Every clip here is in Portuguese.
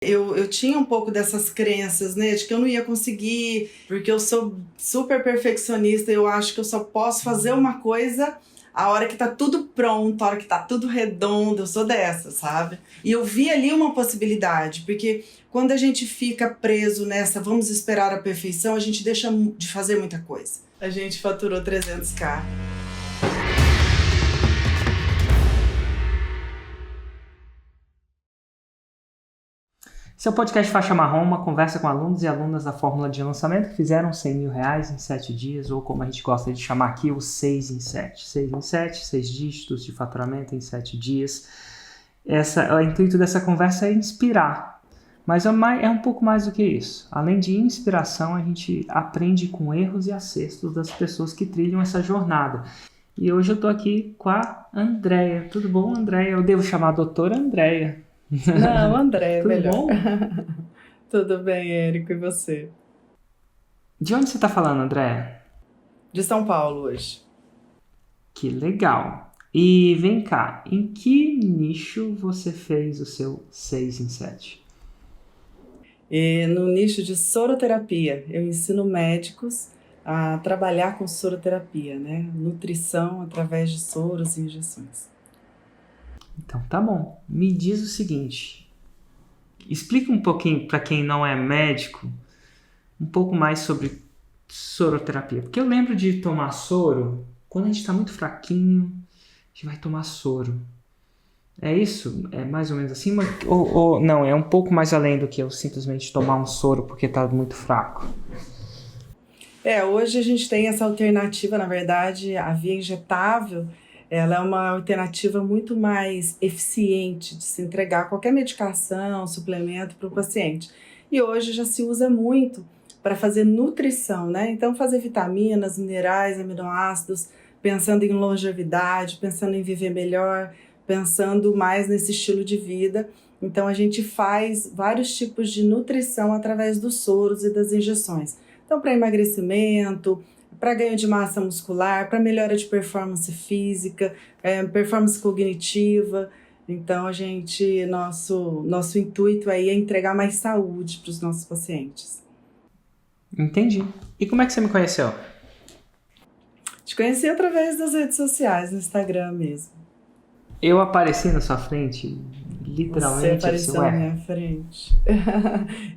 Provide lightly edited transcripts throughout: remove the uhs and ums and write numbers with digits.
Eu tinha um pouco dessas crenças, né, de que eu não ia conseguir, porque eu sou super perfeccionista, eu acho que eu só posso fazer uma coisa a hora que tá tudo pronto, a hora que tá tudo redondo, eu sou dessa, sabe? E eu vi ali uma possibilidade, porque quando a gente fica preso nessa vamos esperar a perfeição, a gente deixa de fazer muita coisa. A gente faturou 300k. Esse é o podcast Faixa Marrom, uma conversa com alunos e alunas da Fórmula de Lançamento que fizeram R$100 mil em 7 dias, ou como a gente gosta de chamar aqui, o 6 em 7. 6 em 7, 6 dígitos de faturamento em 7 dias. O intuito dessa conversa é inspirar, mas é um pouco mais do que isso. Além de inspiração, a gente aprende com erros e acertos das pessoas que trilham essa jornada. E hoje eu estou aqui com a Andréia. Tudo bom, Andréia? Eu devo chamar a doutora Andréia. Não, André, é Tudo melhor. bom? Tudo bem, Érico, e você? De onde você está falando, Andréia? De São Paulo hoje. Que legal. E vem cá, em que nicho você fez o seu 6 em 7? E no nicho de soroterapia, eu ensino médicos a trabalhar com soroterapia, né? Nutrição através de soros e injeções. Então tá bom. Me diz o seguinte, explica um pouquinho para quem não é médico, um pouco mais sobre soroterapia. Porque eu lembro de tomar soro, quando a gente está muito fraquinho, a gente vai tomar soro. É isso? É mais ou menos assim? Ou não, é um pouco mais além do que eu simplesmente tomar um soro porque está muito fraco. Hoje a gente tem essa alternativa, na verdade, a via injetável, ela é uma alternativa muito mais eficiente de se entregar qualquer medicação, suplemento para o paciente. E hoje já se usa muito para fazer nutrição, né? Então fazer vitaminas, minerais, aminoácidos, pensando em longevidade, pensando em viver melhor, pensando mais nesse estilo de vida. Então a gente faz vários tipos de nutrição através dos soros e das injeções. Então, para emagrecimento, para ganho de massa muscular, para melhora de performance física, performance cognitiva. Então, nosso intuito aí é entregar mais saúde para os nossos pacientes. Entendi. E como é que você me conheceu? Te conheci através das redes sociais, no Instagram mesmo. Eu apareci na sua frente, Você literalmente, apareceu na minha frente.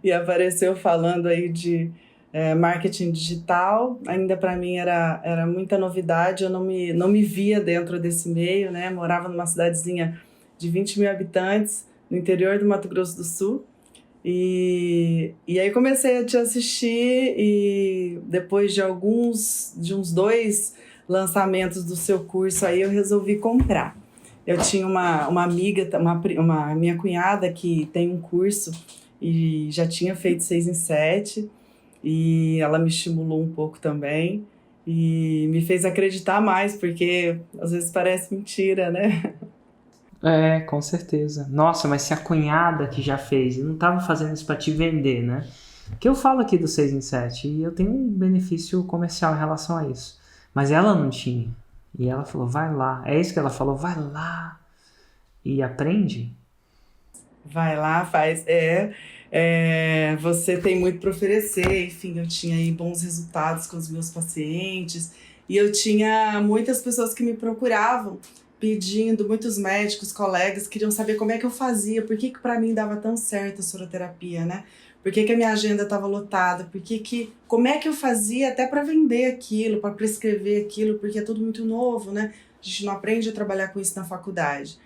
E apareceu falando aí de marketing digital. Ainda para mim era muita novidade, eu não me via dentro desse meio, né? Morava numa cidadezinha de 20 mil habitantes, no interior do Mato Grosso do Sul. E aí comecei a te assistir e depois de uns 2 lançamentos do seu curso aí eu resolvi comprar. Eu tinha uma amiga, uma minha cunhada que tem um curso e já tinha feito 6 em 7 e ela me estimulou um pouco também e me fez acreditar mais, porque às vezes parece mentira, né? É, com certeza. Nossa, mas se a cunhada que já fez e não estava fazendo isso para te vender, né? Que eu falo aqui do 6 em 7 e eu tenho um benefício comercial em relação a isso. Mas ela não tinha. E ela falou, vai lá. É isso que ela falou, vai lá e aprende. Vai lá, faz. Você tem muito para oferecer. Enfim, eu tinha aí bons resultados com os meus pacientes e eu tinha muitas pessoas que me procuravam pedindo, muitos médicos, colegas queriam saber como é que eu fazia, por que para mim dava tão certo a soroterapia, né? Por que a minha agenda estava lotada? Como é que eu fazia até para vender aquilo, para prescrever aquilo, porque é tudo muito novo, né? A gente não aprende a trabalhar com isso na faculdade.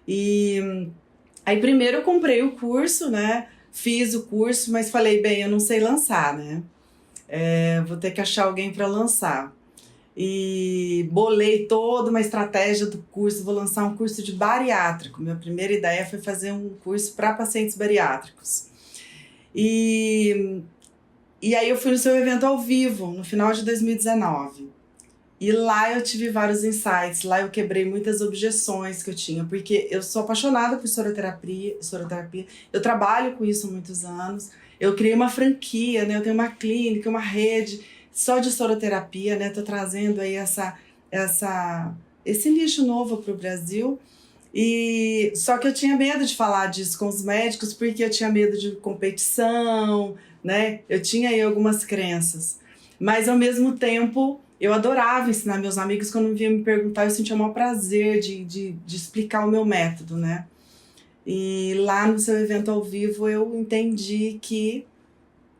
E aí primeiro eu comprei o curso, né? Fiz o curso, mas falei, bem, eu não sei lançar, né? Vou ter que achar alguém para lançar. E bolei toda uma estratégia do curso, vou lançar um curso de bariátrico. Minha primeira ideia foi fazer um curso para pacientes bariátricos. E aí eu fui no seu evento ao vivo, no final de 2019. E lá eu tive vários insights, lá eu quebrei muitas objeções que eu tinha, porque eu sou apaixonada por soroterapia, eu trabalho com isso há muitos anos, eu criei uma franquia, né? Eu tenho uma clínica, uma rede só de soroterapia, né? Tô trazendo aí esse nicho novo para o Brasil E só que eu tinha medo de falar disso com os médicos, porque eu tinha medo de competição, né? Eu tinha aí algumas crenças. Mas, ao mesmo tempo, eu adorava ensinar meus amigos. Quando vinham me perguntar, eu sentia o maior prazer de explicar o meu método, né? E lá no seu evento ao vivo, eu entendi que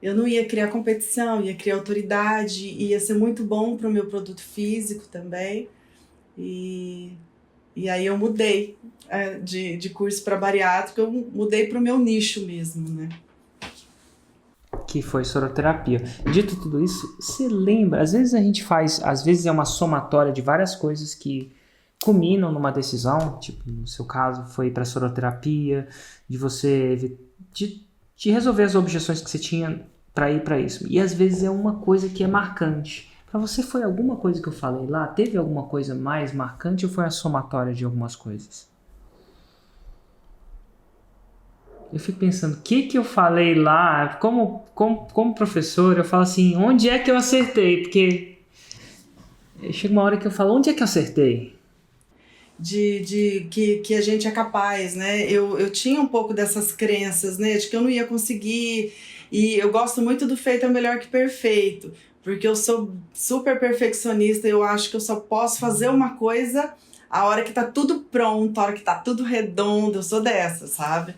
eu não ia criar competição, ia criar autoridade, ia ser muito bom para o meu produto físico também. E aí eu mudei de curso para bariátrica, eu mudei para o meu nicho mesmo, né? Que foi soroterapia. Dito tudo isso, você lembra, às vezes a gente faz, às vezes é uma somatória de várias coisas que culminam numa decisão, tipo, no seu caso foi para soroterapia, de você de resolver as objeções que você tinha para ir para isso. E às vezes é uma coisa que é marcante. Para você foi alguma coisa que eu falei lá? Teve alguma coisa mais marcante ou foi a somatória de algumas coisas? Eu fico pensando, o que eu falei lá? Como professor, eu falo assim, onde é que eu acertei? Porque chega uma hora que eu falo, onde é que eu acertei? Que a gente é capaz, né? Eu tinha um pouco dessas crenças, né? De que eu não ia conseguir. E eu gosto muito do feito é melhor que perfeito. Porque eu sou super perfeccionista e eu acho que eu só posso fazer uma coisa a hora que tá tudo pronto, a hora que tá tudo redondo. Eu sou dessa, sabe?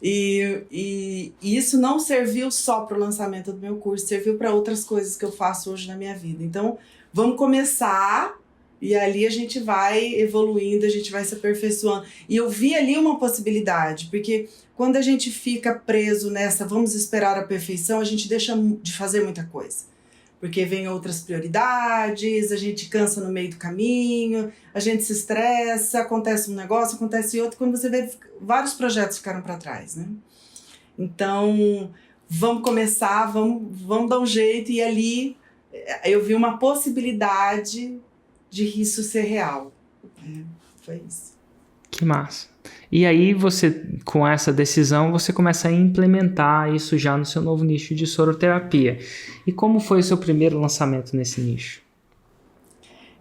E isso não serviu só para o lançamento do meu curso, serviu para outras coisas que eu faço hoje na minha vida. Então, vamos começar e ali a gente vai evoluindo, a gente vai se aperfeiçoando. E eu vi ali uma possibilidade, porque quando a gente fica preso nessa vamos esperar a perfeição, a gente deixa de fazer muita coisa. Porque vem outras prioridades, a gente cansa no meio do caminho, a gente se estressa, acontece um negócio, acontece outro, quando você vê, vários projetos ficaram para trás, né? Então, vamos começar, vamos dar um jeito, e ali eu vi uma possibilidade de isso ser real. Foi isso. Que massa. E aí você, com essa decisão, você começa a implementar isso já no seu novo nicho de soroterapia. E como foi o seu primeiro lançamento nesse nicho?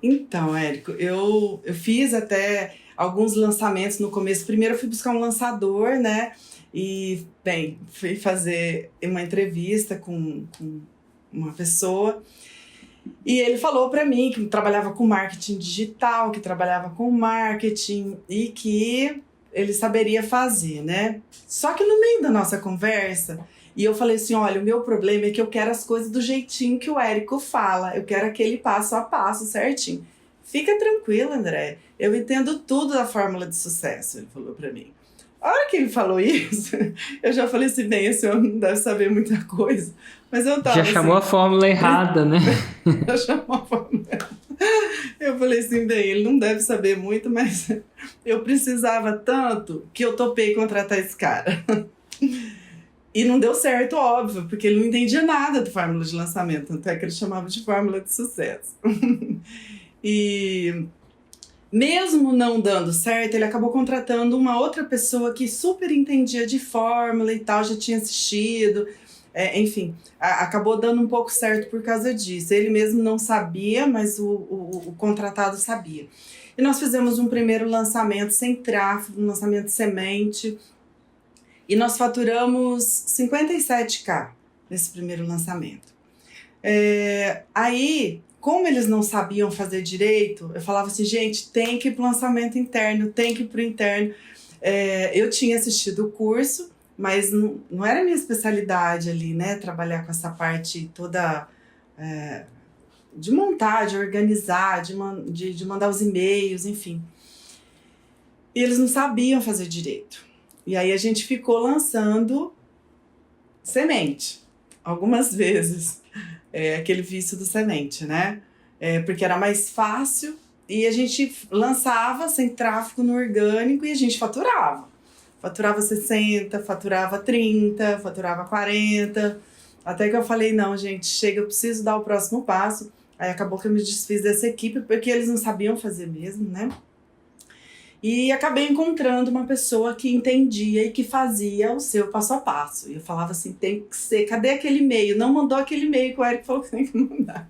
Então, Érico, eu fiz até alguns lançamentos no começo. Primeiro eu fui buscar um lançador, né? E, bem, fui fazer uma entrevista com uma pessoa. E ele falou para mim que trabalhava com marketing digital, que trabalhava com marketing e que ele saberia fazer, né? Só que no meio da nossa conversa, e eu falei assim, olha, o meu problema é que eu quero as coisas do jeitinho que o Érico fala, eu quero aquele passo a passo certinho. Fica tranquilo, André, eu entendo tudo da fórmula de sucesso, ele falou para mim. A hora que ele falou isso, eu já falei assim, bem, esse homem não deve saber muita coisa. Mas eu tava já chamou assim, a fórmula errada, né? Já chamou a fórmula errada. Eu falei assim, bem, ele não deve saber muito, mas eu precisava tanto que eu topei contratar esse cara. E não deu certo, óbvio, porque ele não entendia nada de fórmula de lançamento, tanto é que ele chamava de fórmula de sucesso. E mesmo não dando certo, ele acabou contratando uma outra pessoa que super entendia de fórmula e tal, já tinha assistido. Enfim, acabou dando um pouco certo por causa disso. Ele mesmo não sabia, mas o contratado sabia. E nós fizemos um primeiro lançamento sem tráfego, um lançamento semente. E nós faturamos 57.000 nesse primeiro lançamento. Aí, como eles não sabiam fazer direito, eu falava assim, gente, tem que ir para o lançamento interno, tem que ir para o interno. Eu tinha assistido o curso, mas não era minha especialidade ali, né? Trabalhar com essa parte toda de montar, de organizar, de mandar os e-mails, enfim. E eles não sabiam fazer direito. E aí a gente ficou lançando semente, algumas vezes, aquele vício do semente, né? Porque era mais fácil e a gente lançava sem tráfego no orgânico e a gente faturava. Faturava 60, faturava 30, faturava 40, até que eu falei, não, gente, chega, eu preciso dar o próximo passo. Aí acabou que eu me desfiz dessa equipe, porque eles não sabiam fazer mesmo, né? E acabei encontrando uma pessoa que entendia e que fazia o seu passo a passo. E eu falava assim, tem que ser, cadê aquele e-mail? Não mandou aquele e-mail que o Érico falou que tem que mandar.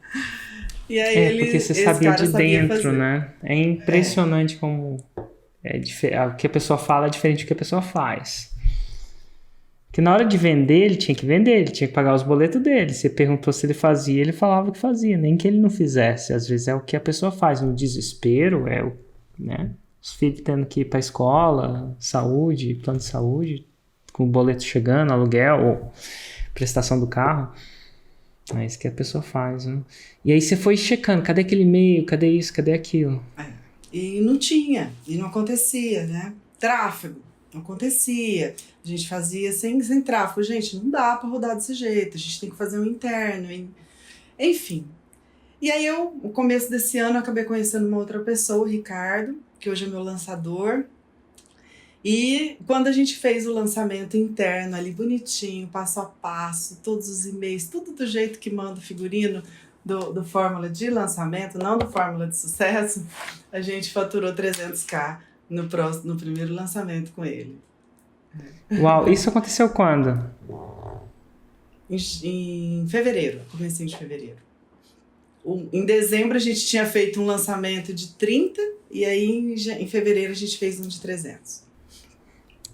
E aí porque você sabia de dentro, né? É impressionante como O que a pessoa fala é diferente do que a pessoa faz. Porque na hora de vender, ele tinha que pagar os boletos dele. Você perguntou se ele fazia, ele falava que fazia, nem que ele não fizesse. Às vezes é o que a pessoa faz no desespero, né? Os filhos tendo que ir para a escola, saúde, plano de saúde, com o boleto chegando, aluguel ou prestação do carro. É isso que a pessoa faz, né? E aí você foi checando, cadê aquele e-mail, cadê isso, cadê aquilo? E não tinha, e não acontecia, né? Tráfego, não acontecia. A gente fazia sem tráfego. Gente, não dá para rodar desse jeito, a gente tem que fazer um interno, enfim. E aí no começo desse ano, eu acabei conhecendo uma outra pessoa, o Ricardo, que hoje é meu lançador. E quando a gente fez o lançamento interno ali, bonitinho, passo a passo, todos os e-mails, tudo do jeito que manda o figurino do Fórmula de lançamento, não do Fórmula de sucesso, a gente faturou 300k no primeiro lançamento com ele. Uau, isso aconteceu quando? Em fevereiro, comecinho de fevereiro. Em dezembro a gente tinha feito um lançamento de 30 e aí em fevereiro a gente fez um de 300.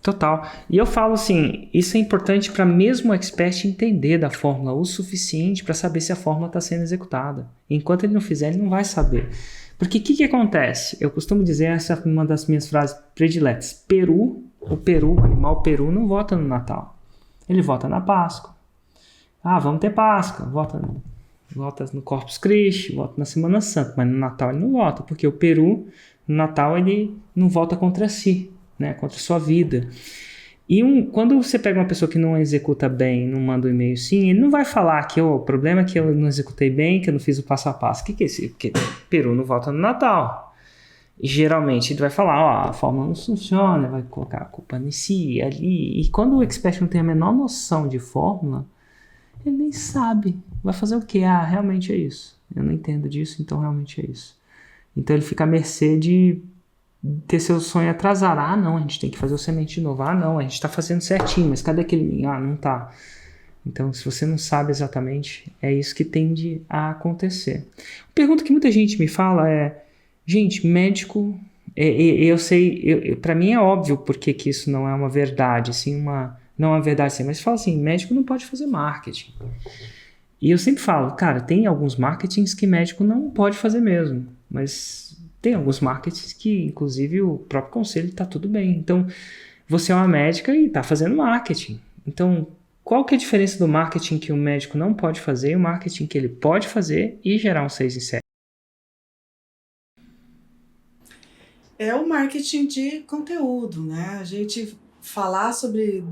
Total. E eu falo assim, isso é importante para mesmo o expert entender da fórmula o suficiente para saber se a fórmula está sendo executada. Enquanto ele não fizer, ele não vai saber. Porque o que acontece? Eu costumo dizer, essa é uma das minhas frases prediletas. O animal peru não vota no Natal. Ele vota na Páscoa. Ah, vamos ter Páscoa. Vota no Corpus Christi, vota na Semana Santa. Mas no Natal ele não vota, porque o peru, no Natal, ele não vota contra si, né? Contra a sua vida. E quando você pega uma pessoa que não executa bem, não manda um e-mail sim, ele não vai falar que o problema é que eu não executei bem, que eu não fiz o passo a passo. O que é isso? Porque peru não vota no Natal. E geralmente ele vai falar, a fórmula não funciona, vai colocar a culpa em si, ali. E quando o expert não tem a menor noção de fórmula, ele nem sabe. Vai fazer o quê? Realmente é isso. Eu não entendo disso, então realmente é isso. Então ele fica à mercê de ter seu sonho atrasado. Não, a gente tem que fazer o semente de novo. Não, a gente está fazendo certinho, mas cadê aquele ninho? Não tá. Então, se você não sabe exatamente, é isso que tende a acontecer. A pergunta que muita gente me fala é, gente, médico, eu sei, para mim é óbvio porque que isso não é uma verdade, assim, não é uma verdade assim, mas fala assim, médico não pode fazer marketing. E eu sempre falo, cara, tem alguns marketings que médico não pode fazer mesmo, mas tem alguns marketings que, inclusive, o próprio conselho está tudo bem. Então, você é uma médica e está fazendo marketing. Então, qual que é a diferença do marketing que o médico não pode fazer e o marketing que ele pode fazer e gerar um 6 em 7? É o marketing de conteúdo, né? A gente falar sobre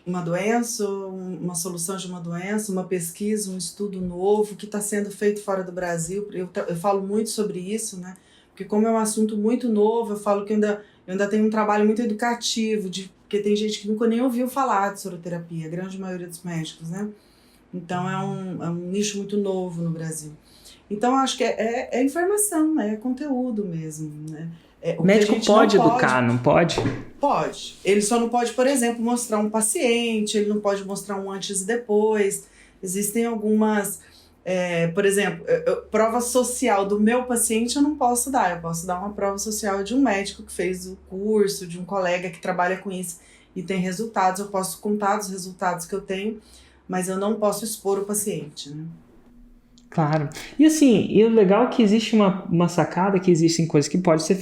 uma doença, uma solução de uma doença, uma pesquisa, um estudo novo que está sendo feito fora do Brasil. Eu falo muito sobre isso, né? Porque como é um assunto muito novo, eu falo que eu ainda tenho um trabalho muito educativo, porque tem gente que nunca nem ouviu falar de soroterapia, a grande maioria dos médicos, né? Então é um nicho muito novo no Brasil. Então eu acho que é informação, é conteúdo mesmo, né? O médico pode educar, não pode? Pode. Ele só não pode, por exemplo, mostrar um paciente, ele não pode mostrar um antes e depois. Existem algumas, por exemplo, prova social do meu paciente eu não posso dar. Eu posso dar uma prova social de um médico que fez o curso, de um colega que trabalha com isso e tem resultados. Eu posso contar dos resultados que eu tenho, mas eu não posso expor o paciente, né? Claro. E assim, e o legal é que existe uma sacada, que existem coisas que podem ser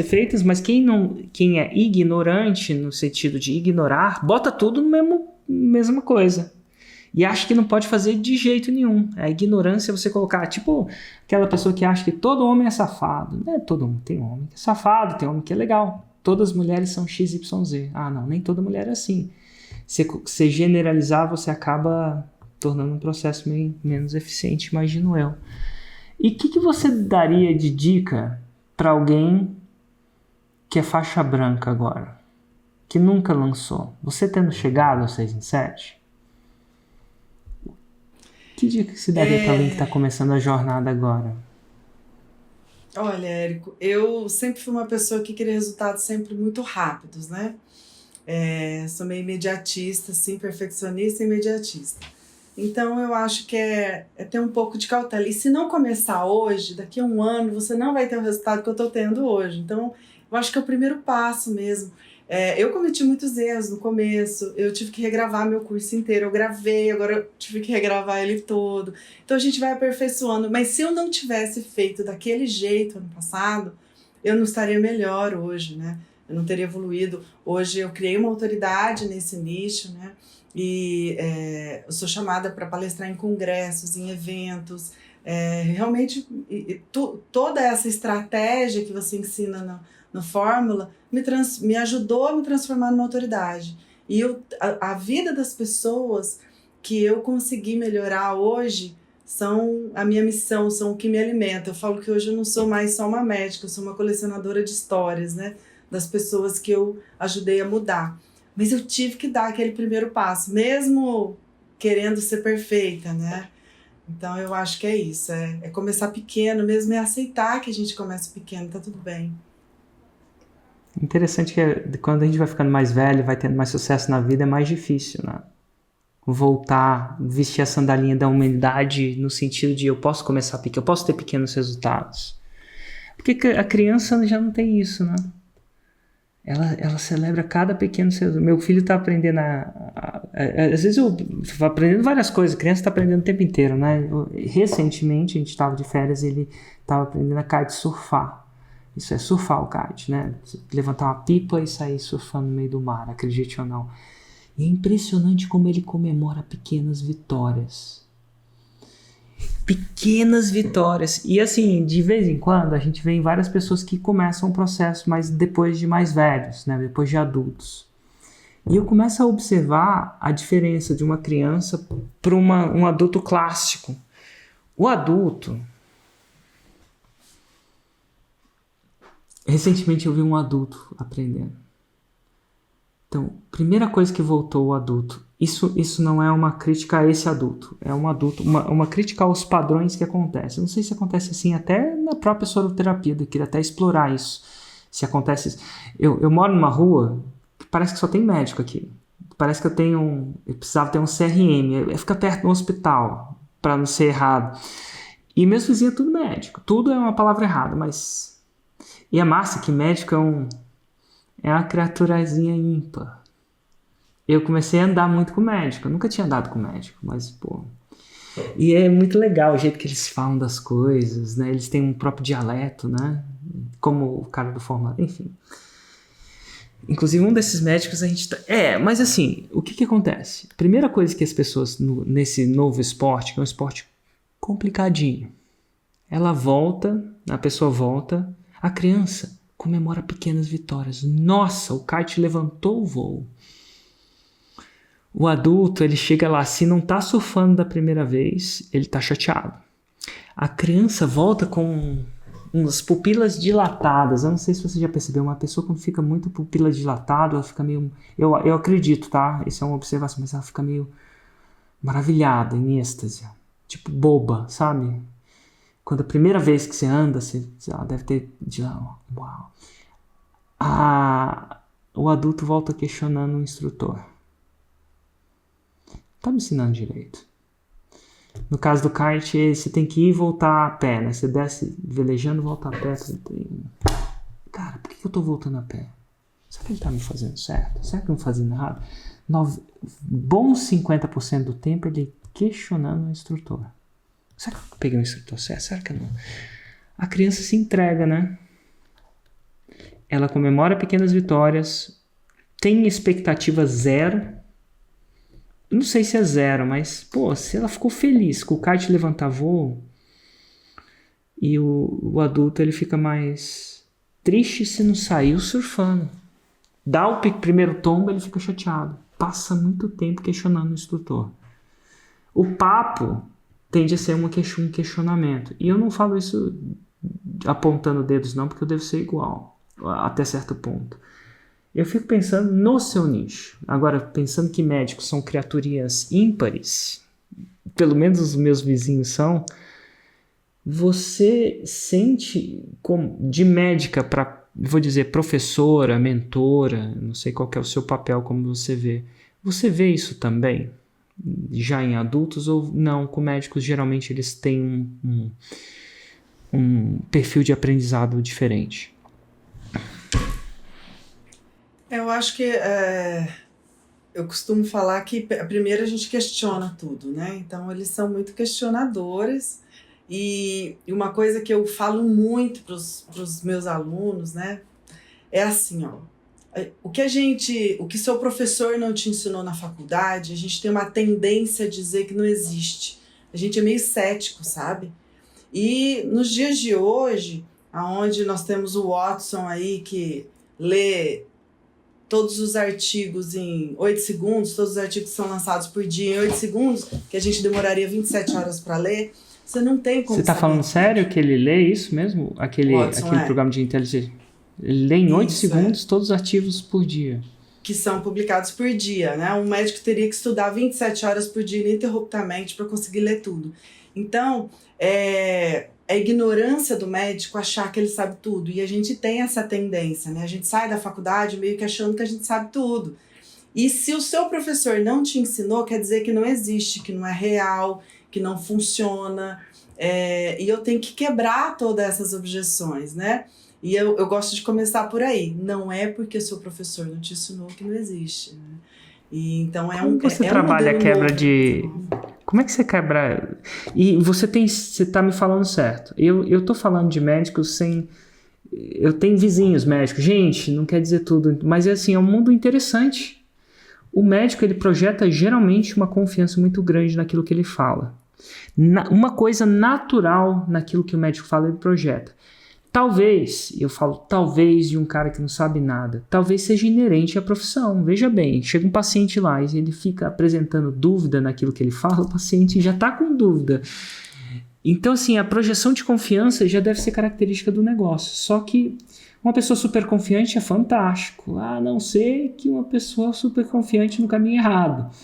feitas, mas quem é ignorante, no sentido de ignorar, bota tudo no mesma coisa. E acha que não pode fazer de jeito nenhum. A ignorância é você colocar, tipo, aquela pessoa que acha que todo homem é safado. Não é todo homem, tem homem que é safado, tem homem que é legal. Todas as mulheres são XYZ. Não, nem toda mulher é assim. Se generalizar, você acaba tornando um processo menos eficiente, imagino eu. E o que você daria de dica para alguém que é faixa branca agora, que nunca lançou? Você tendo chegado ao 6 em 7, que dica que você daria para alguém que está começando a jornada agora? Olha, Érico, eu sempre fui uma pessoa que queria resultados sempre muito rápidos, né? Sou meio imediatista, assim, perfeccionista e imediatista. Então, eu acho que é ter um pouco de cautela. E se não começar hoje, daqui a um ano, você não vai ter o resultado que eu estou tendo hoje. Então, eu acho que é o primeiro passo mesmo. Eu cometi muitos erros no começo, eu tive que regravar meu curso inteiro, eu gravei, agora eu tive que regravar ele todo. Então a gente vai aperfeiçoando, mas se eu não tivesse feito daquele jeito ano passado, eu não estaria melhor hoje, né? Eu não teria evoluído. Hoje eu criei uma autoridade nesse nicho, né? E eu sou chamada para palestrar em congressos, em eventos. Realmente, toda essa estratégia que você ensina no Fórmula me ajudou a me transformar numa autoridade. E a vida das pessoas que eu consegui melhorar hoje são a minha missão, são o que me alimenta. Eu falo que hoje eu não sou mais só uma médica, eu sou uma colecionadora de histórias, né? Das pessoas que eu ajudei a mudar. Mas eu tive que dar aquele primeiro passo, mesmo querendo ser perfeita, né? Então eu acho que é isso, é começar pequeno mesmo, é aceitar que a gente começa pequeno, tá tudo bem. Interessante que quando a gente vai ficando mais velho, vai tendo mais sucesso na vida, é mais difícil, né? Voltar, vestir a sandalinha da humildade no sentido de eu posso começar pequeno, eu posso ter pequenos resultados. Porque a criança já não tem isso, né? Ela celebra cada pequeno resultado. Meu filho está aprendendo às vezes eu estou aprendendo várias coisas, a criança está aprendendo o tempo inteiro, né? Recentemente, a gente estava de férias e ele estava aprendendo a kitesurfar. Isso é surfar o kite, né? Levantar uma pipa e sair surfando no meio do mar, acredite ou não. E é impressionante como ele comemora pequenas vitórias. Pequenas vitórias. E assim, de vez em quando, a gente vê em várias pessoas que começam um processo, mas depois de mais velhos, né? Depois de adultos. E eu começo a observar a diferença de uma criança para um adulto clássico. O adulto... Recentemente eu vi um adulto aprendendo. Então, primeira coisa que voltou o adulto. Isso não é uma crítica a esse adulto. É um adulto, uma crítica aos padrões que acontecem. Eu não sei se acontece assim até na própria soroterapia. Eu queria até explorar isso. Se acontece isso. Eu moro numa rua que parece que só tem médico aqui. Parece que eu precisava ter um CRM. Fica perto do hospital, para não ser errado. E meus vizinhos é tudo médico. Tudo é uma palavra errada, mas... E é massa que médico é uma criaturazinha ímpar. Eu comecei a andar muito com médico. Eu nunca tinha andado com médico, mas, pô... E é muito legal o jeito que eles falam das coisas, né? Eles têm um próprio dialeto, né? Como o cara do Fórmula... Enfim. Inclusive, um desses médicos a gente... Mas assim, o que acontece? A primeira coisa que as pessoas, nesse novo esporte, que é um esporte complicadinho, a pessoa volta... A criança comemora pequenas vitórias. Nossa, o kite levantou o voo. O adulto, ele chega lá, se não tá surfando da primeira vez, ele tá chateado. A criança volta com umas pupilas dilatadas. Eu não sei se você já percebeu, uma pessoa quando fica muito pupila dilatada, ela fica meio... Eu acredito, tá? Isso é uma observação, mas ela fica meio maravilhada, em êxtase. Tipo boba, sabe? Quando a primeira vez que você anda, você deve ter... Uau. O adulto volta questionando o instrutor. Tá me ensinando direito. No caso do kite, você tem que ir e voltar a pé, né? Você desce velejando e volta a pé. Cara, por que eu tô voltando a pé? Será que ele tá me fazendo certo? Será que eu não fazendo errado? Bons 50% do tempo ele questionando o instrutor. Será que eu peguei o instrutor certo? Será que eu não? A criança se entrega, né? Ela comemora pequenas vitórias, tem expectativa zero. Não sei se é zero, mas, pô, se ela ficou feliz com o kite levantar voo, e o adulto ele fica mais triste se não saiu surfando. Dá o primeiro tombo, ele fica chateado. Passa muito tempo questionando o instrutor. O papo tende a ser um questionamento. E eu não falo isso apontando dedos não, porque eu devo ser igual, até certo ponto. Eu fico pensando no seu nicho. Agora, pensando que médicos são criaturinhas ímpares, pelo menos os meus vizinhos são, você sente de médica para, vou dizer, professora, mentora, não sei qual que é o seu papel, como você vê. Você vê isso também? Já em adultos ou não? Com médicos, geralmente eles têm um perfil de aprendizado diferente. Eu acho que eu costumo falar que primeiro a gente questiona tudo, né? Então eles são muito questionadores e uma coisa que eu falo muito para os meus alunos, né? É assim, ó. O que seu professor não te ensinou na faculdade, a gente tem uma tendência a dizer que não existe. A gente é meio cético, sabe? E nos dias de hoje, aonde nós temos o Watson aí que lê todos os artigos em 8 segundos, todos os artigos que são lançados por dia em 8 segundos, que a gente demoraria 27 horas para ler, você não tem como Você tá saber. falando sério que ele lê isso mesmo? Aquele Watson, programa de inteligência? Ele lê em 8 Isso, segundos todos os artigos por dia. que são publicados por dia, né? Um médico teria que estudar 27 horas por dia ininterruptamente para conseguir ler tudo. Então, é a ignorância do médico achar que ele sabe tudo. E a gente tem essa tendência, né? A gente sai da faculdade meio que achando que a gente sabe tudo. E se o seu professor não te ensinou, quer dizer que não existe, que não é real, que não funciona. E eu tenho que quebrar todas essas objeções, né? E eu gosto de começar por aí. Não é porque o seu professor não te ensinou que não existe, né? E então Como você trabalha a quebra de... novo. Como é que você quebra... E você tá me falando certo. Eu tô falando de médicos sem... Eu tenho vizinhos médicos. Gente, não quer dizer tudo, mas assim, é um mundo interessante. O médico, ele projeta geralmente uma confiança muito grande naquilo que ele fala. Uma coisa natural naquilo que o médico fala, ele projeta. Talvez, eu falo talvez de um cara que não sabe nada, talvez seja inerente à profissão. Veja bem, chega um paciente lá e ele fica apresentando dúvida naquilo que ele fala, o paciente já está com dúvida. Então, assim, a projeção de confiança já deve ser característica do negócio. Só que uma pessoa super confiante é fantástico. A não ser que uma pessoa super confiante no caminho errado.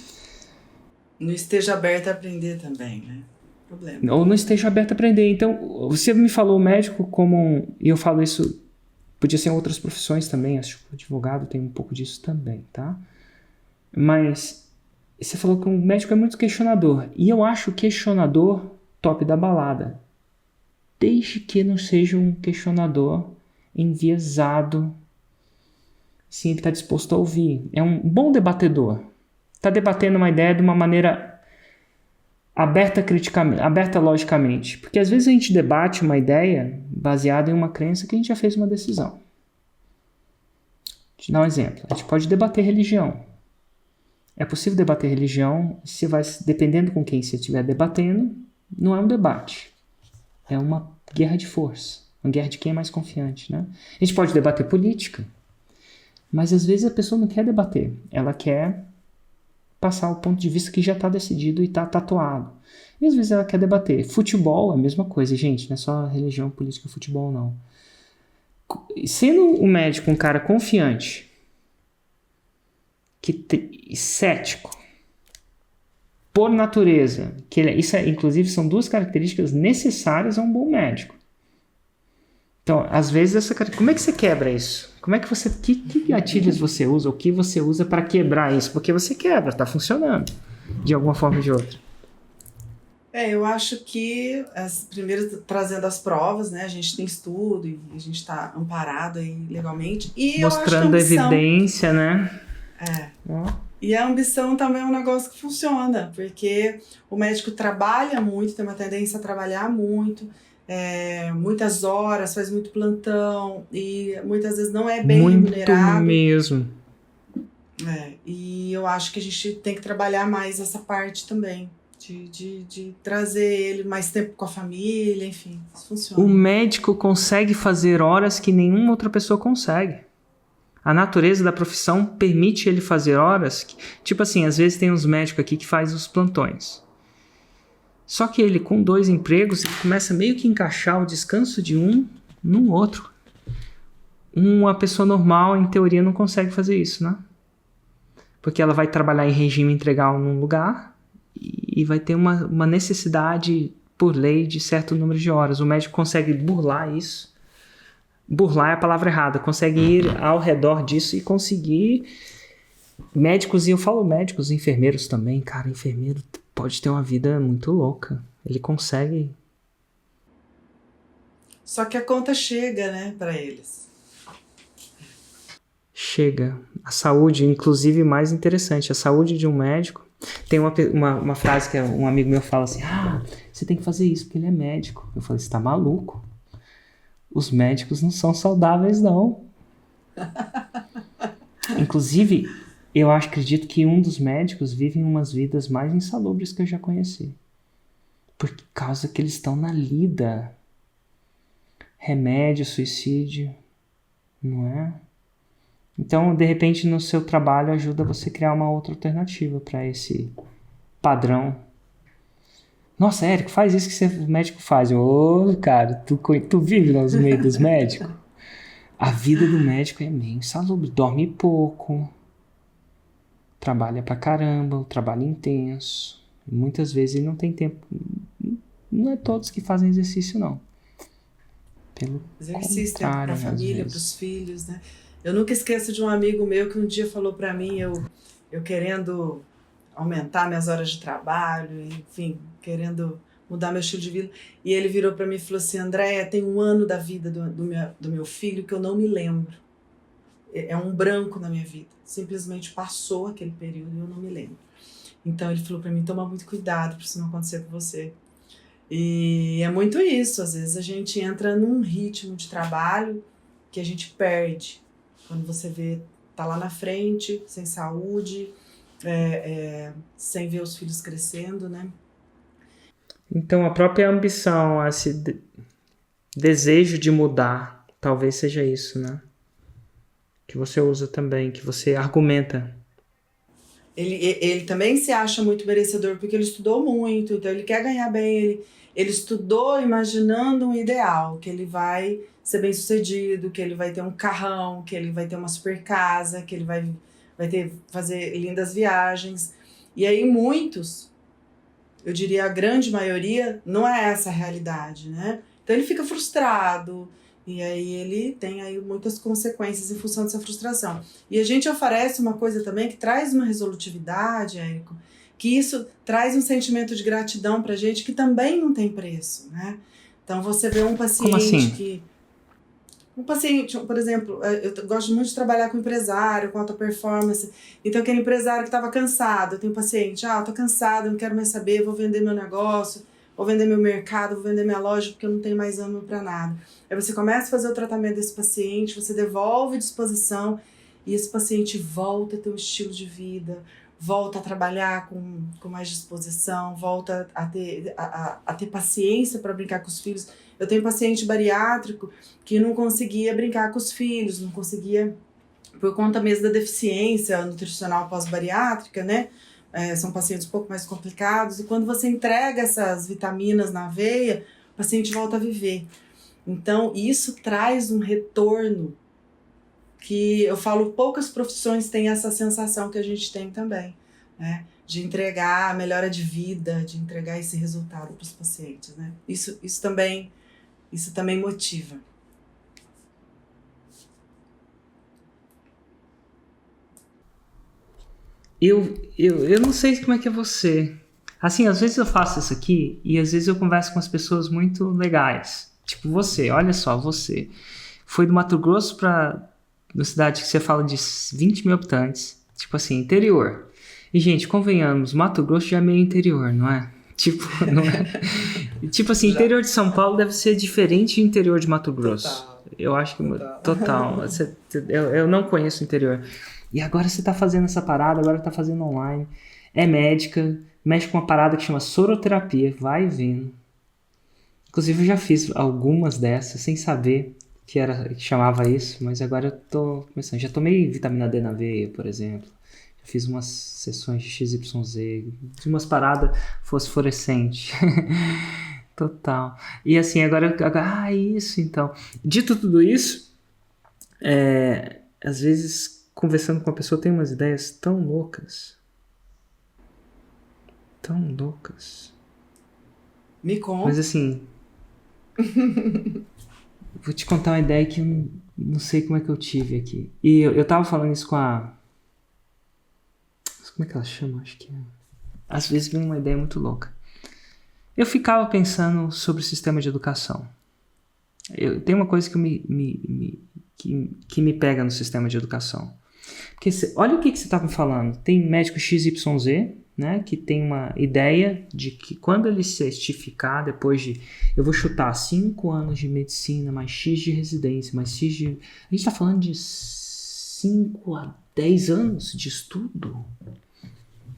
Não esteja aberta a aprender também, né? Problema. Ou não esteja aberto a aprender. Então, você me falou médico como... E eu falo isso... Podia ser em outras profissões também. Acho que o advogado tem um pouco disso também, tá? Mas você falou que o médico é muito questionador. E eu acho o questionador top da balada. Desde que não seja um questionador enviesado. Sim, ele está disposto a ouvir. É um bom debatedor. Está debatendo uma ideia de uma maneira... aberta logicamente, porque às vezes a gente debate uma ideia baseada em uma crença que a gente já fez uma decisão. Vou te dar um exemplo. A gente pode debater religião. É possível debater religião, dependendo com quem você estiver debatendo, não é um debate. É uma guerra de força. Uma guerra de quem é mais confiante, né? A gente pode debater política, mas às vezes a pessoa não quer debater. Ela quer passar o ponto de vista que já está decidido e está tatuado. E às vezes ela quer debater. Futebol é a mesma coisa, gente. Não é só religião, política, futebol, não. Sendo o médico um cara confiante, cético, por natureza, inclusive são duas características necessárias a um bom médico. Então, às vezes, como é que você quebra isso? Como é que você... Que gatilhos você usa? O que você usa para quebrar isso? Porque você quebra, está funcionando. De alguma forma ou de outra. Eu acho que, primeiro, trazendo as provas, né? A gente tem estudo e a gente está amparado aí legalmente. E mostrando eu acho que a ambição, evidência, né? E a ambição também é um negócio que funciona. Porque o médico trabalha muito, tem uma tendência a trabalhar muito. Muitas horas, faz muito plantão e muitas vezes não é bem remunerado. Muito mesmo. E eu acho que a gente tem que trabalhar mais essa parte também, de trazer ele mais tempo com a família, enfim, isso funciona. O médico consegue fazer horas que nenhuma outra pessoa consegue. A natureza da profissão permite ele fazer horas tipo assim, às vezes tem uns médicos aqui que faz os plantões. Só que ele, com 2 empregos, ele começa meio que encaixar o descanso de um no outro. Uma pessoa normal, em teoria, não consegue fazer isso, né? Porque ela vai trabalhar em regime integral num lugar e vai ter uma necessidade, por lei, de certo número de horas. O médico consegue burlar isso. Burlar é a palavra errada. Consegue ir ao redor disso e conseguir... Médicos, e eu falo médicos, enfermeiros também. Cara, enfermeiro... pode ter uma vida muito louca. Ele consegue... Só que a conta chega, né, para eles. chega. A saúde, inclusive, mais interessante, a saúde de um médico. Tem uma frase que um amigo meu fala assim, você tem que fazer isso porque ele é médico. Eu falei, você tá maluco? Os médicos não são saudáveis, não. Inclusive, eu acredito que um dos médicos vive umas vidas mais insalubres que eu já conheci. Por causa que eles estão na lida. Remédio, suicídio, não é? Então, de repente, no seu trabalho ajuda você a criar uma outra alternativa para esse padrão. Nossa, Érico, faz isso que o médico faz. Ô, cara, tu vive no meio dos médicos? A vida do médico é meio insalubre. Dorme pouco, trabalha pra caramba, o trabalho é intenso. Muitas vezes ele não tem tempo. Não é todos que fazem exercício, não. Pelo Exercício, tempo contrário, pra família, às vezes. pros filhos, né? Eu nunca esqueço de um amigo meu que um dia falou pra mim, eu querendo aumentar minhas horas de trabalho, enfim, querendo mudar meu estilo de vida. E ele virou pra mim e falou assim, Andréia, tem um ano da vida do meu filho que eu não me lembro. É um branco na minha vida. Simplesmente passou aquele período e eu não me lembro. Então ele falou pra mim, toma muito cuidado pra isso não acontecer com você. E é muito isso, às vezes a gente entra num ritmo de trabalho que a gente perde. Quando você vê, tá lá na frente, sem saúde, sem ver os filhos crescendo, né? Então, a própria ambição, esse desejo de mudar, talvez seja isso, né? Que você usa também, que você argumenta. Ele também se acha muito merecedor porque ele estudou muito, então ele quer ganhar bem, ele estudou imaginando um ideal, que ele vai ser bem sucedido, que ele vai ter um carrão, que ele vai ter uma super casa, que ele vai fazer lindas viagens. E aí muitos, eu diria a grande maioria, não é essa a realidade, né? Então ele fica frustrado, e aí ele tem aí muitas consequências em função dessa frustração. E a gente oferece uma coisa também que traz uma resolutividade, Érico, que isso traz um sentimento de gratidão pra gente que também não tem preço, né? Então você vê um paciente Como assim? que... Um paciente, por exemplo, eu gosto muito de trabalhar com empresário, com alta performance. Então aquele empresário que estava cansado, eu tenho um paciente, eu tô cansado, não quero mais saber, vou vender meu negócio, vou vender meu mercado, vou vender minha loja porque eu não tenho mais ânimo para nada. Aí você começa a fazer o tratamento desse paciente, você devolve disposição e esse paciente volta a ter um estilo de vida, volta a trabalhar com mais disposição, volta a ter paciência para brincar com os filhos. Eu tenho paciente bariátrico que não conseguia brincar com os filhos, não conseguia, por conta mesmo da deficiência nutricional pós-bariátrica, né? São pacientes um pouco mais complicados, e quando você entrega essas vitaminas na veia, o paciente volta a viver. Então, isso traz um retorno que eu falo, poucas profissões têm essa sensação que a gente tem também, né? De entregar a melhora de vida, de entregar esse resultado para os pacientes, né? Isso também motiva. Eu não sei como é que é você. Assim, às vezes eu faço isso aqui e às vezes eu converso com as pessoas muito legais. Tipo você, olha só, você. Foi do Mato Grosso pra uma cidade que você fala de 20 mil habitantes. Tipo assim, interior. E, gente, convenhamos, Mato Grosso já é meio interior, não é? Tipo, não é? Tipo assim, interior de São Paulo deve ser diferente do interior de Mato Grosso. Total. Eu acho que... Total. Eu não conheço o interior. E agora você tá fazendo essa parada, agora tá fazendo online. É médica, mexe com uma parada que chama soroterapia. Vai vendo. Inclusive eu já fiz algumas dessas, sem saber que chamava isso, mas agora eu tô começando. Já tomei vitamina D na veia, por exemplo. Já fiz umas sessões de XYZ, de umas paradas fosforescentes. Total. E assim, agora isso então. Dito tudo isso, às vezes, conversando com a pessoa, tem umas ideias tão loucas. Tão loucas. Me conta. Mas assim... Vou te contar uma ideia que eu não sei como é que eu tive aqui. E eu tava falando isso com a... Como é que ela chama? Acho que é... Às vezes vem uma ideia muito louca. Eu ficava pensando sobre o sistema de educação. Tem uma coisa que me que me pega no sistema de educação. Porque olha o que você estava falando. Tem médico XYZ, né, que tem uma ideia de que quando ele se certificar, depois de, eu vou chutar 5 anos de medicina, mais X de residência, mais X de... A gente está falando de 5 a 10 anos de estudo?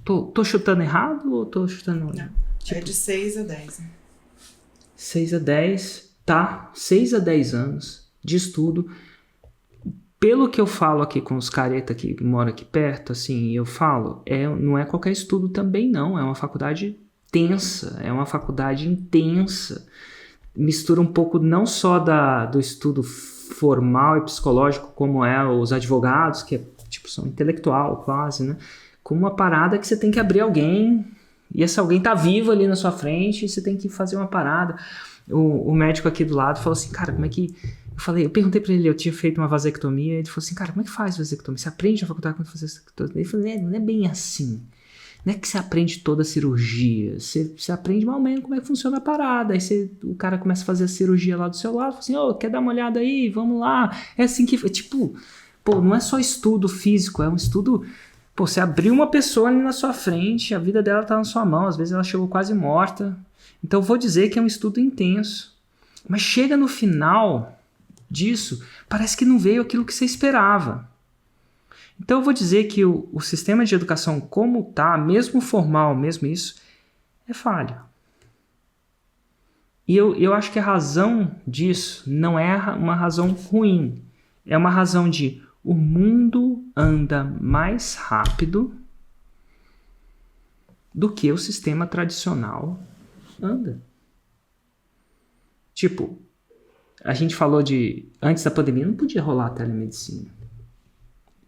Tô chutando errado ou tô chutando... Não, tipo, é de 6 a 10. 6 a 10, tá, 6 a 10 anos de estudo. Pelo que eu falo aqui com os caretas que moram aqui perto, assim, eu falo, não é qualquer estudo também não, é uma faculdade tensa, é uma faculdade intensa. Mistura um pouco não só do estudo formal e psicológico, como os advogados, que tipo, são intelectual quase, né? Com uma parada que você tem que abrir alguém, e esse alguém tá vivo ali na sua frente, e você tem que fazer uma parada. O médico aqui do lado falou assim, cara, como é que... Eu perguntei pra ele, eu tinha feito uma vasectomia, ele falou assim, cara, como é que faz vasectomia? Você aprende na faculdade como fazer vasectomia? Ele falou, não é bem assim. Não é que você aprende toda a cirurgia, você aprende mais ou menos como é que funciona a parada. Aí o cara começa a fazer a cirurgia lá do seu lado, fala assim, quer dar uma olhada aí? Vamos lá. É assim que... Tipo, não é só estudo físico, é um estudo... você abriu uma pessoa ali na sua frente, a vida dela tá na sua mão, às vezes ela chegou quase morta. Então eu vou dizer que é um estudo intenso. Mas chega no final disso, parece que não veio aquilo que você esperava. Então eu vou dizer que o sistema de educação como tá, mesmo formal, mesmo isso, é falho. E eu acho que a razão disso não é uma razão ruim. É uma razão de o mundo anda mais rápido do que o sistema tradicional anda. Tipo, a gente falou antes da pandemia não podia rolar telemedicina,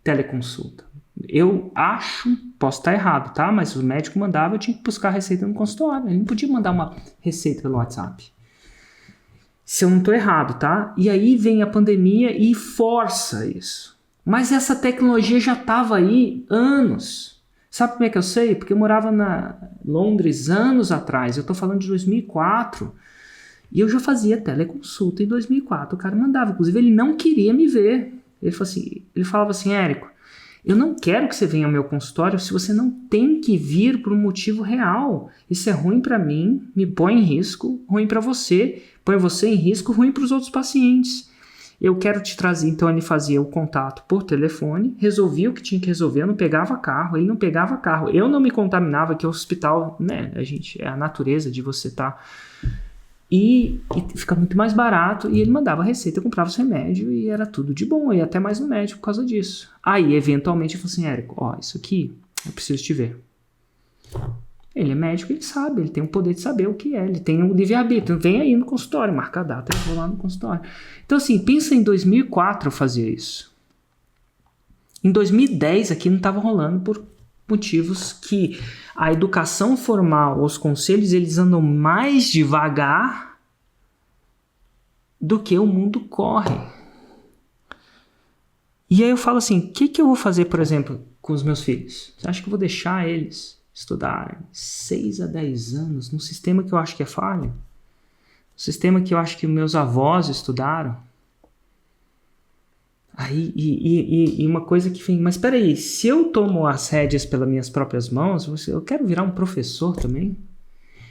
teleconsulta. Eu acho, posso estar errado, tá? Mas o médico mandava, eu tinha que buscar a receita no consultório. Ele não podia mandar uma receita pelo WhatsApp. Se eu não estou errado, tá? E aí vem a pandemia e força isso. Mas essa tecnologia já estava aí anos. Sabe como é que eu sei? Porque eu morava na Londres anos atrás. Eu estou falando de 2004. E eu já fazia teleconsulta em 2004. O cara mandava. Inclusive, ele não queria me ver. Ele falava assim, Érico, eu não quero que você venha ao meu consultório se você não tem que vir por um motivo real. Isso é ruim para mim, me põe em risco, ruim para você, põe você em risco, ruim para os outros pacientes. Eu quero te trazer. Então ele fazia o contato por telefone, resolvia o que tinha que resolver, eu não pegava carro, ele não pegava carro. Eu não me contaminava, que o hospital, né, é a natureza de você estar... E fica muito mais barato, e ele mandava a receita, eu comprava os remédios e era tudo de bom, eu ia até mais no médico por causa disso. Aí, eventualmente, eu falei assim, Érico, isso aqui, eu preciso te ver. Ele é médico, ele sabe, ele tem o poder de saber o que é, ele tem o livre-arbítrio, vem aí no consultório, marca a data, eu vou lá no consultório. Então, assim, pensa em 2004 eu fazia isso. Em 2010 aqui não estava rolando por motivos que a educação formal, os conselhos, eles andam mais devagar do que o mundo corre. E aí eu falo assim, o que eu vou fazer, por exemplo, com os meus filhos? Você acha que eu vou deixar eles estudarem 6 a 10 anos num sistema que eu acho que é falho? Um sistema que eu acho que meus avós estudaram? Aí, e uma coisa que vem, mas espera aí, se eu tomo as rédeas pelas minhas próprias mãos, eu quero virar um professor também?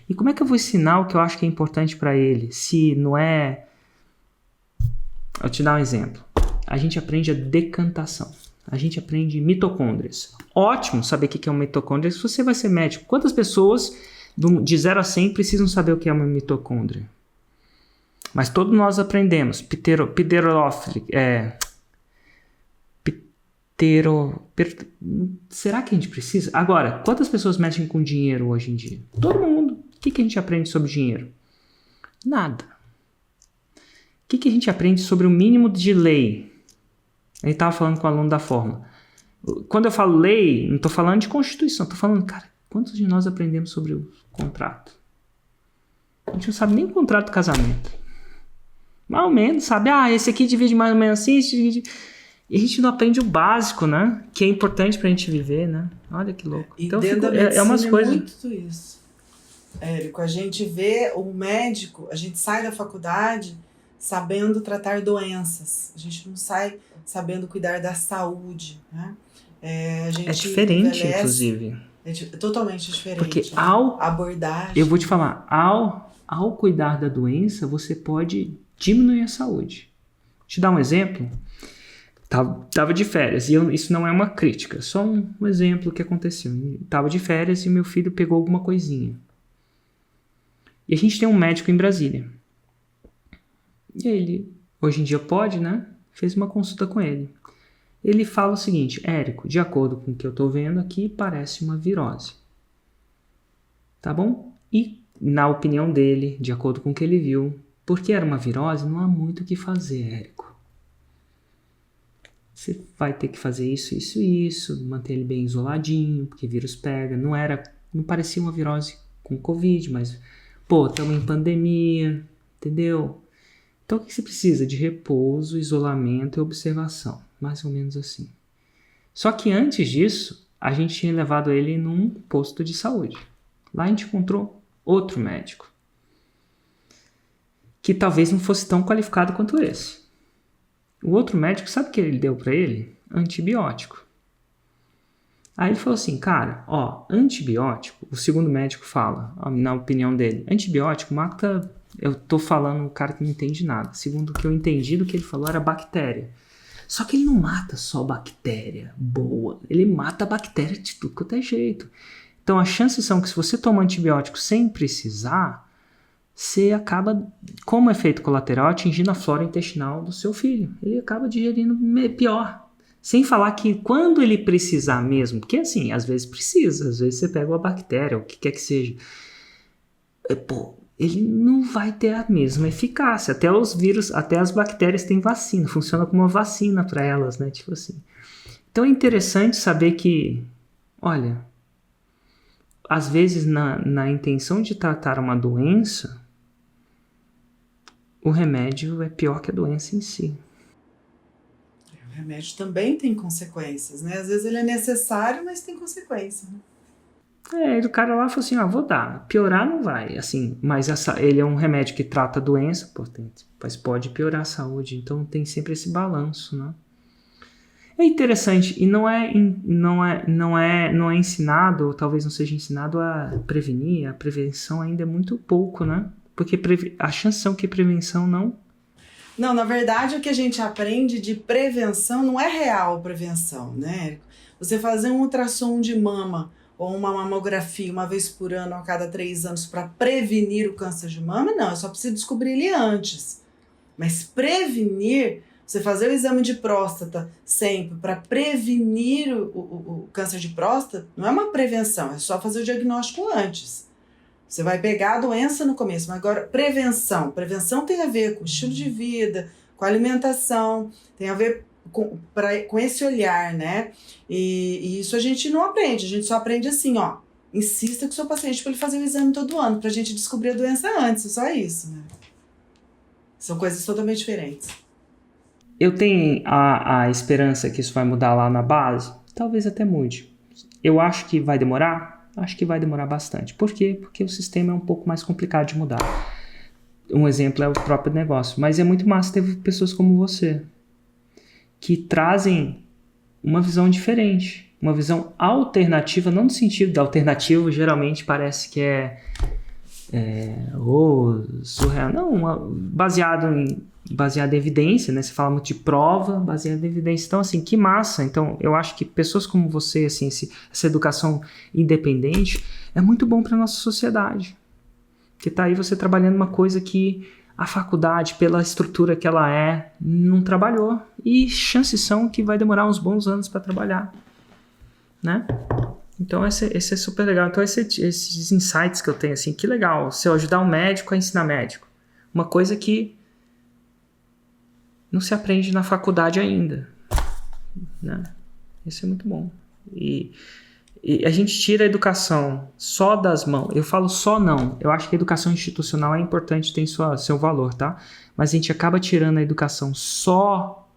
E como é que eu vou ensinar o que eu acho que é importante para ele? Se não é... Vou te dar um exemplo. A gente aprende a decantação. A gente aprende mitocôndrias. Ótimo saber o que é uma mitocôndria se você vai ser médico. Quantas pessoas de 0 a 100 precisam saber o que é uma mitocôndria? Mas todos nós aprendemos. Será que a gente precisa? Agora, quantas pessoas mexem com dinheiro hoje em dia? Todo mundo. O que a gente aprende sobre dinheiro? Nada. O que a gente aprende sobre o mínimo de lei? A gente estava falando com o aluno da fórmula. Quando eu falo lei, não estou falando de constituição. Estou falando, cara, quantos de nós aprendemos sobre o contrato? A gente não sabe nem o contrato do casamento. Mais ou menos, sabe? Esse aqui divide mais ou menos assim, esse divide... E a gente não aprende o básico, né? Que é importante pra gente viver, né? Olha que louco. E então, dentro da medicina umas coisas... muito isso. Érico, a gente vê o médico, a gente sai da faculdade sabendo tratar doenças. A gente não sai sabendo cuidar da saúde, né? A gente É diferente, envelhece, inclusive. é totalmente diferente. Porque né? A abordagem... Eu vou te falar, ao cuidar da doença, você pode diminuir a saúde. Te dar um exemplo. Tava de férias, e isso não é uma crítica, só um exemplo que aconteceu. Tava de férias e meu filho pegou alguma coisinha. E a gente tem um médico em Brasília. E ele, hoje em dia pode, né? Fez uma consulta com ele. Ele fala o seguinte: Érico, de acordo com o que eu tô vendo aqui, parece uma virose. Tá bom? E, na opinião dele, de acordo com o que ele viu, porque era uma virose, não há muito o que fazer, Érico. Você vai ter que fazer isso, manter ele bem isoladinho, porque vírus pega. Não parecia uma virose com Covid, mas, estamos em pandemia, entendeu? Então, o que você precisa? De repouso, isolamento e observação. Mais ou menos assim. Só que antes disso, a gente tinha levado ele num posto de saúde. Lá a gente encontrou outro médico, que talvez não fosse tão qualificado quanto esse. O outro médico, sabe o que ele deu para ele? Antibiótico. Aí ele falou assim, cara, antibiótico, o segundo médico fala, na opinião dele, antibiótico mata, eu tô falando um cara que não entende nada. Segundo o que eu entendi do que ele falou, era bactéria. Só que ele não mata só bactéria boa, ele mata a bactéria de tudo quanto é jeito. Então as chances são que se você toma antibiótico sem precisar, você acaba, como efeito colateral, atingindo a flora intestinal do seu filho. Ele acaba digerindo pior. Sem falar que quando ele precisar mesmo, porque assim, às vezes precisa, às vezes você pega uma bactéria, o que quer que seja, ele não vai ter a mesma eficácia. Até os vírus, até as bactérias têm vacina, funciona como uma vacina para elas, né? Tipo assim. Então é interessante saber que, olha, às vezes na intenção de tratar uma doença, o remédio é pior que a doença em si. O remédio também tem consequências, né? Às vezes ele é necessário, mas tem consequência, né? O cara lá falou assim, vou dar, piorar não vai, assim, mas ele é um remédio que trata a doença, mas pode piorar a saúde, então tem sempre esse balanço, né? É interessante, e não é ensinado, ou talvez não seja ensinado a prevenir, a prevenção ainda é muito pouco, né? Porque a chance são que prevenção não... Não, na verdade o que a gente aprende de prevenção não é real prevenção, né, Érico? Você fazer um ultrassom de mama ou uma mamografia uma vez por ano ou a cada 3 anos para prevenir o câncer de mama, não, é só preciso descobrir ele antes. Mas prevenir, você fazer o exame de próstata sempre para prevenir o câncer de próstata, não é uma prevenção, é só fazer o diagnóstico antes. Você vai pegar a doença no começo, mas agora prevenção tem a ver com estilo de vida, com alimentação, tem a ver com esse olhar, né? E isso a gente não aprende, a gente só aprende assim, insista com o seu paciente para ele fazer o exame todo ano, para a gente descobrir a doença antes, é só isso, né? São coisas totalmente diferentes. Eu tenho a esperança que isso vai mudar lá na base? Talvez até mude. Eu acho que vai demorar? Acho que vai demorar bastante. Por quê? Porque o sistema é um pouco mais complicado de mudar. Um exemplo é o próprio negócio. Mas é muito massa ter pessoas como você, que trazem uma visão diferente, uma visão alternativa, não no sentido de alternativo, geralmente parece que é surreal, não, baseado em evidência, né? Você fala muito de prova, baseado em evidência. Então, assim, que massa. Então, eu acho que pessoas como você, assim, essa educação independente é muito bom para nossa sociedade. Porque tá aí você trabalhando uma coisa que a faculdade, pela estrutura que ela não trabalhou. E chances são que vai demorar uns bons anos para trabalhar, né? Então, esse é super legal. Então, esses insights que eu tenho, assim, que legal. Se eu ajudar um médico a ensinar médico. Uma coisa que não se aprende na faculdade ainda, né? Isso é muito bom. E a gente tira a educação só das mãos. Eu falo só não. Eu acho que a educação institucional é importante, tem seu valor, tá? Mas a gente acaba tirando a educação só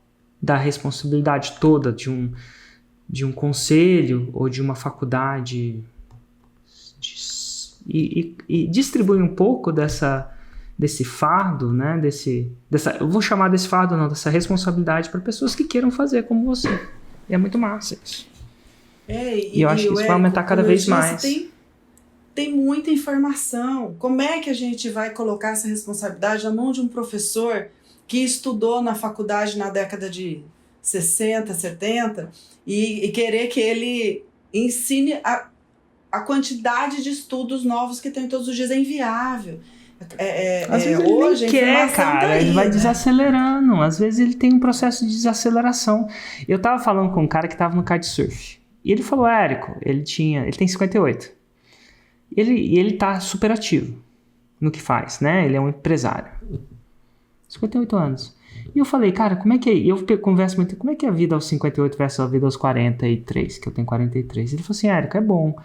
da responsabilidade toda de um conselho ou de uma faculdade e distribui um pouco desse fardo, né? Eu vou chamar desse fardo, não, dessa responsabilidade para pessoas que queiram fazer como você. E é muito massa isso. E eu acho que isso vai aumentar cada vez mais. Tem muita informação. Como é que a gente vai colocar essa responsabilidade na mão de um professor que estudou na faculdade na década de 60, 70 e querer que ele ensine a quantidade de estudos novos que tem todos os dias? É inviável. Às vezes ele hoje, nem quer, cara, ele vai desacelerando. Às vezes ele tem um processo de desaceleração. Eu tava falando com um cara que tava no kitesurf. E ele falou, Érico, ele tem 58. E ele tá super ativo no que faz, né? Ele é um empresário. 58 anos. E eu falei, cara, como é que é? E eu converso muito, como é que é a vida aos 58 versus a vida aos 43, que eu tenho 43? Ele falou assim, Érico, é bom.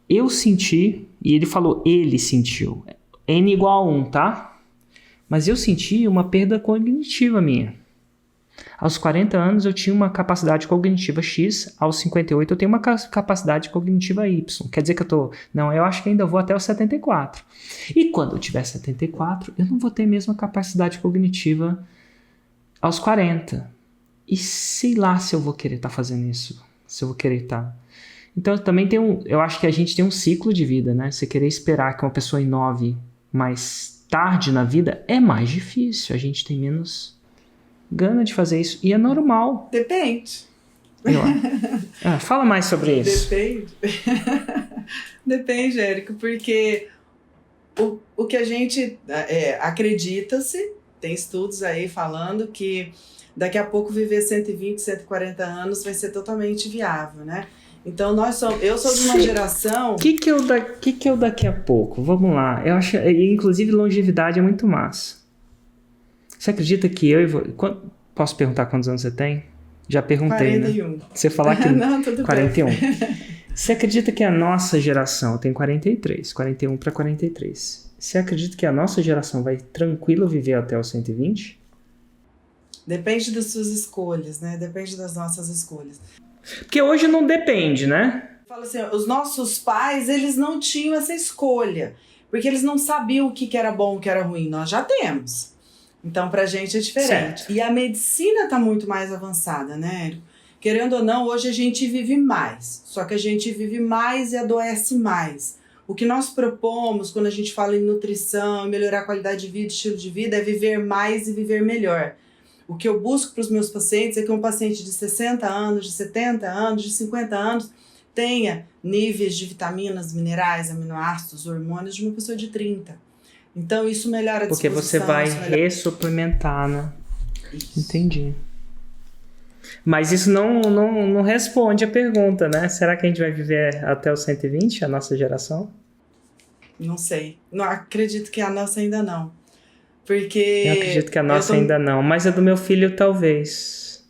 Eu senti, e ele falou, ele sentiu. N igual a 1, tá? Mas eu senti uma perda cognitiva minha. Aos 40 anos eu tinha uma capacidade cognitiva X, aos 58 eu tenho uma capacidade cognitiva Y. Quer dizer que eu acho que ainda vou até os 74. E quando eu tiver 74, eu não vou ter a mesma capacidade cognitiva aos 40. E sei lá se eu vou querer estar fazendo isso. Se eu vou querer estar... Então também eu acho que a gente tem um ciclo de vida, né? Você querer esperar que uma pessoa inove mais tarde na vida é mais difícil. A gente tem menos gana de fazer isso. E é normal. Depende. Fala mais sobre isso. Depende. Depende, Érico, porque o que a gente acredita-se, tem estudos aí falando que daqui a pouco viver 120, 140 anos vai ser totalmente viável, né? Então eu sou de uma geração... O que eu daqui a pouco? Vamos lá. Eu acho, inclusive, longevidade é muito massa. Você acredita que posso perguntar quantos anos você tem? Já perguntei, 41. Né? Você falar que... Não, tudo 41. bem. Você acredita que a nossa geração... Eu tenho 43. 41 para 43. Você acredita que a nossa geração vai tranquilo viver até os 120? Depende das suas escolhas, né? Depende das nossas escolhas. Porque hoje não depende, né? Fala assim, os nossos pais, eles não tinham essa escolha, porque eles não sabiam o que era bom, o que era ruim. Nós já temos. Então, pra gente é diferente. Certo. E a medicina tá muito mais avançada, né, Érico? Querendo ou não, hoje a gente vive mais. Só que a gente vive mais e adoece mais. O que nós propomos quando a gente fala em nutrição, melhorar a qualidade de vida, estilo de vida, é viver mais e viver melhor. O que eu busco para os meus pacientes é que um paciente de 60 anos, de 70 anos, de 50 anos tenha níveis de vitaminas, minerais, aminoácidos, hormônios de uma pessoa de 30. Então isso melhora a disposição. Porque você vai ressuplementar, né? Isso. Entendi. Mas isso não responde a pergunta, né? Será que a gente vai viver até os 120, a nossa geração? Não sei. Não acredito que a nossa ainda não. Porque... Eu acredito que a nossa ainda não, mas a do meu filho talvez.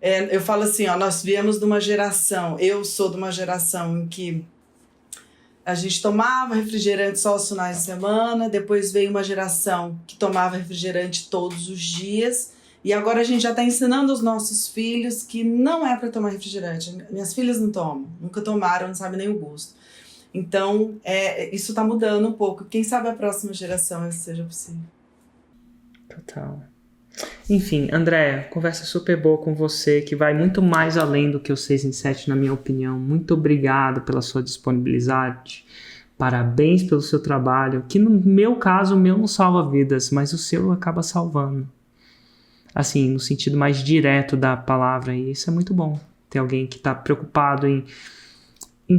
Eu falo assim, nós viemos de uma geração, eu sou de uma geração em que a gente tomava refrigerante só aos finais de semana, depois veio uma geração que tomava refrigerante todos os dias, e agora a gente já está ensinando os nossos filhos que não é para tomar refrigerante. Minhas filhas não tomam, nunca tomaram, não sabem nem o gosto. Então, isso está mudando um pouco. Quem sabe a próxima geração isso seja possível. Total. Enfim, Andréa, conversa super boa com você, que vai muito mais além do que o 6 em 7, na minha opinião. Muito obrigado pela sua disponibilidade. Parabéns pelo seu trabalho, que no meu caso, o meu não salva vidas, mas o seu acaba salvando. Assim, no sentido mais direto da palavra. E isso é muito bom. Ter alguém que está preocupado em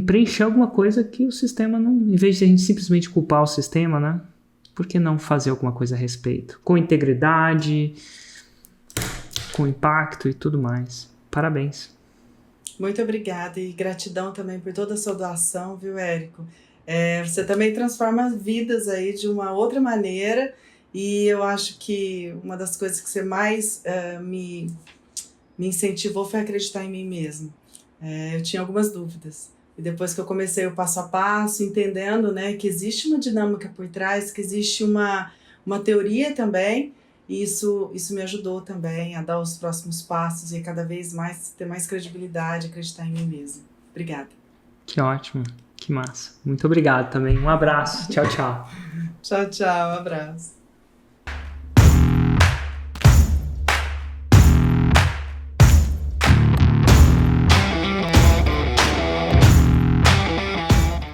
preencher alguma coisa que o sistema não... Em vez de a gente simplesmente culpar o sistema, né? Por que não fazer alguma coisa a respeito? Com integridade, com impacto e tudo mais. Parabéns. Muito obrigada e gratidão também por toda a sua doação, viu, Érico? Você também transforma vidas aí de uma outra maneira e eu acho que uma das coisas que você mais me incentivou foi acreditar em mim mesmo. Eu tinha algumas dúvidas. E depois que eu comecei o passo a passo, entendendo, né, que existe uma dinâmica por trás, que existe uma teoria também, e isso me ajudou também a dar os próximos passos e cada vez mais ter mais credibilidade, acreditar em mim mesmo. Obrigada. Que ótimo, que massa. Muito obrigado também. Um abraço. Tchau, tchau. Tchau, tchau. Abraço.